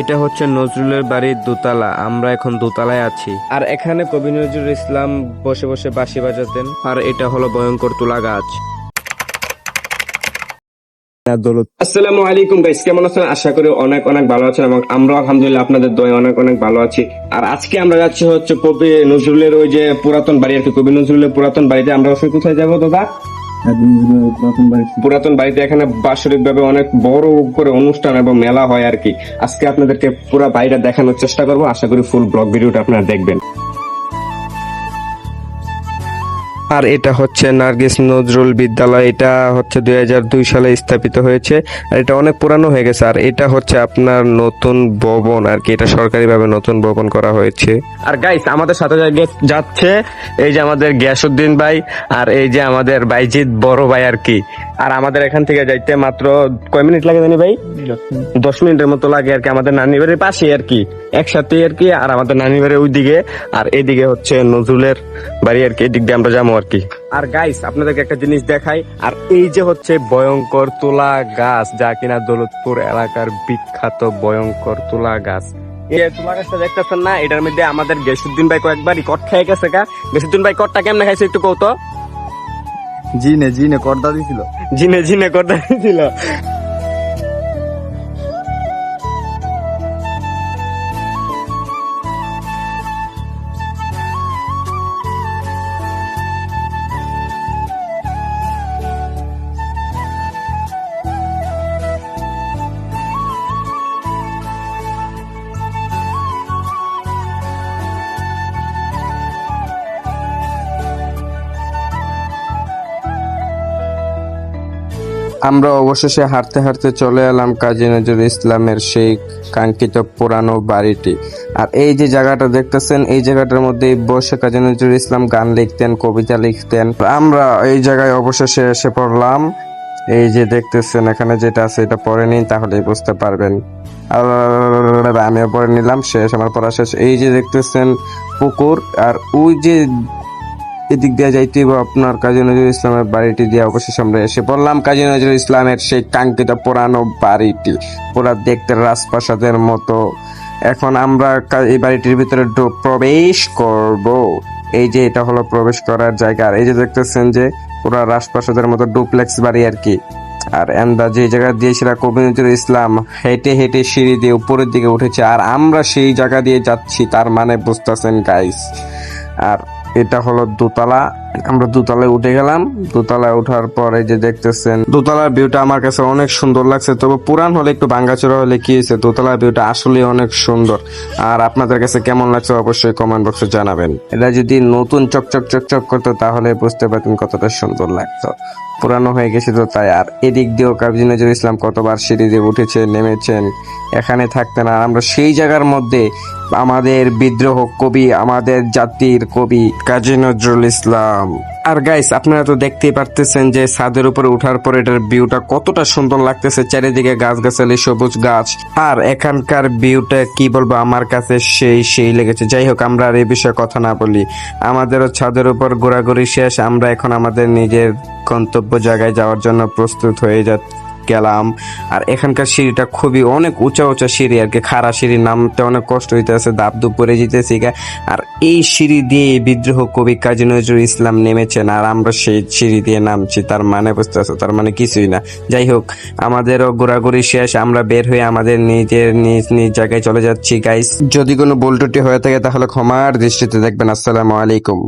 এটা হচ্ছে নজরুলের বাড়ির দোতলা। আমরা এখন দোতলায় আছি, আর এখানে কবি নজরুল ইসলাম বসে বসে বাঁশি বাজাতেন। আর এটা হলো ভয়ঙ্কর তুলা গাছ। আসসালামু আলাইকুম গাইস, কেমন আছেন? আশা করি অনেক অনেক ভালো আছেন এবং আমরা আলহামদুলিল্লাহ আপনাদের দোয়ায় অনেক অনেক ভালো আছি। আর আজকে আমরা যাচ্ছি হচ্ছে কবি নজরুলের ওই যে পুরাতন বাড়ি আর কি, কবি নজরুলের পুরাতন বাড়িতে। আমরা আসলে কোথায় যাবো দাদা? পুরাতন বাড়িতে। এখানে বাৎসরিক ভাবে অনেক বড় করে অনুষ্ঠান এবং মেলা হয় আর কি। আজকে আপনাদেরকে পুরো বাড়িটা দেখানোর চেষ্টা করবো। আশা করি ফুল ব্লগ ভিডিওটা আপনারা দেখবেন। আর এটা হচ্ছে নার্গিস নজরুল বিদ্যালয়। এটা হচ্ছে 2002 সালে স্থাপিত হয়েছে, আর এটা অনেক পুরানো হয়ে গেছে। আর এটা হচ্ছে আপনার নতুন ভবন আর কি, এটা সরকারিভাবে নতুন ভবন করা হয়েছে। আর গাইস আমাদের সাথে যাচ্ছে এই যে আমাদের গিয়াসউদ্দিন ভাই, আর এই যে আমাদের বাইজিৎ বড় ভাই আর কি। আর আমাদের এখান থেকে যাইতে মাত্র কয় মিনিট লাগে জানি ভাই? 10 মিনিটের মতো লাগে আর কি। আমাদের নানি বাড়ির পাশে আর কি, একসাথে আর কি। আর আমাদের নানি বাড়ি ওইদিকে, আর এইদিকে হচ্ছে নজরুলের বাড়ি আর কি। এদিক দিয়ে আমরা যাবো আর কি। আর গাইস আপনাদেরকে একটা জিনিস দেখাই। আর এই যে হচ্ছে ভয়ঙ্কর তুলা গাছ, যা কিনা দৌলতপুর এলাকার বিখ্যাত ভয়ঙ্কর তুলা গাছ। এই তুলা গাছটা দেখতেছেন না, এটার মধ্যে আমাদের গিয়াসউদ্দিন ভাই কয়েকবার কট খেয়ে গেছে। গিয়াসউদ্দিন ভাই কটটা কেমনে খাইছে একটু কৌত? জিনে জিনে করদা দিছিল। জিনে জিনে কটটা দিছিল। আমরা অবশেষে হাঁটতে হাঁটতে চলে এলাম কাজী নজরুল ইসলামের সেই কাঙ্ক্ষিত পুরানো বাড়িটি। আর এই যে জায়গাটা দেখতেছেন, এই জায়গাটার মধ্যে বসে কাজী নজরুল ইসলাম গান লিখতেন, কবিতা লিখতেন। আমরা এই জায়গায় অবশেষে এসে পড়লাম। এই যে দেখতেছেন এখানে যেটা আছে এটা পড়ে নিন, তাহলেই বুঝতে পারবেন। আমিও পড়ে নিলাম, শেষ আমার পড়া শেষ। এই যে দেখতেছেন পুকুর, আর ওই যে এদিক দিয়ে যাইতে আপনার কাজী নজরুল ইসলামের বাড়িটি দিয়ে অবশেষে আমরা এসে পড়লাম কাজী নজরুল ইসলামের সেই কাঙ্ক্ষিত পুরানো বাড়িটি, পুরা দেখতে রাজপ্রাসাদের মতো। এখন আমরা এই বাড়িটির ভিতরে প্রবেশ করব। এই যে এটা হলো প্রবেশ করার জায়গা। আর এই যে দেখতেছেন যে পুরা রাজপ্রাসাদের মতো ডুপ্লেক্স বাড়ি আর কি। আর আমরা যে জায়গা দিয়েছিল কবি নজরুল ইসলাম হেঁটে হেঁটে সিঁড়ি দিয়ে উপরের দিকে উঠেছে, আর আমরা সেই জায়গা দিয়ে যাচ্ছি, তার মানে বুঝতেছেন গাইস। আর এটা হলো দোতলা। আমরা দোতলায় উঠে গেলাম। দোতলায় ওঠার পরে যে দেখতেছেন দোতলার ভিউটা আমার কাছে অনেক সুন্দর লাগছে। তবে পুরান হলে একটু ভাঙ্গাচোরা হলে কি হয়েছে, দোতলার ভিউটা আসলে অনেক সুন্দর। আর আপনাদের কাছে কেমন লাগছে অবশ্যই কমেন্ট বক্সে জানাবেন। এটা যদি নতুন চকচক চকচক করতো তাহলে বুঝতে পারতেন কতটা সুন্দর লাগতো। পুরানো হয়ে গেছে তো তাই। আর এদিক দিয়েও কাজী নজরুল ইসলাম কতবার সিঁড়ি দিয়ে উঠেছে নেমেছেন, এখানে থাকতেন। আর আমরা সেই জায়গার মধ্যে আমাদের বিদ্রোহ কবি, আমাদের জাতির কবি কাজী নজরুল ইসলাম। আর গাইস আপনারা তো দেখতেই পারতেছেন যে ছাদের উপরে ওঠার পর এটার ভিউটা কতটা সুন্দর লাগতেছে। চারিদিকে গাছ গাছালি, সবুজ গাছ। আর এখানকার ভিউটা কি বলবো, আমার কাছে সেই লেগেছে। যাই হোক, আমরা আর এই বিষয়ে কথা না বলি। আমাদেরও ছাদের উপর ঘোরাঘুরি শেষ। আমরা এখন আমাদের নিজের গন্তব্য জায়গায় যাওয়ার জন্য প্রস্তুত হয়ে গেলাম। আর এখানকার সিঁড়িটা খুবই অনেক উঁচা উঁচা সিঁড়ি আর কি, খাড়া সিঁড়ি, নামতে অনেক কষ্ট হইতেছে, দাপ দুপ পরে যেতেছি। আর এই সিঁড়ি দিয়ে বিদ্রোহ কবি কাজী নজরুল ইসলাম নেমেছেন, আর আমরা সেই সিঁড়ি দিয়ে নামছি। তার মানে বুঝতে পারছো, তার মানে কিছুই না। যাই হোক, আমাদেরও ঘোরাঘুরি শেষ। আমরা বের হয়ে আমাদের নিজের নিজ নিজ জায়গায় চলে যাচ্ছি গাইস। যদি কোনো ভুল ত্রুটি হয়ে থাকে তাহলে ক্ষমার দৃষ্টিতে দেখবেন। আসসালামু আলাইকুম।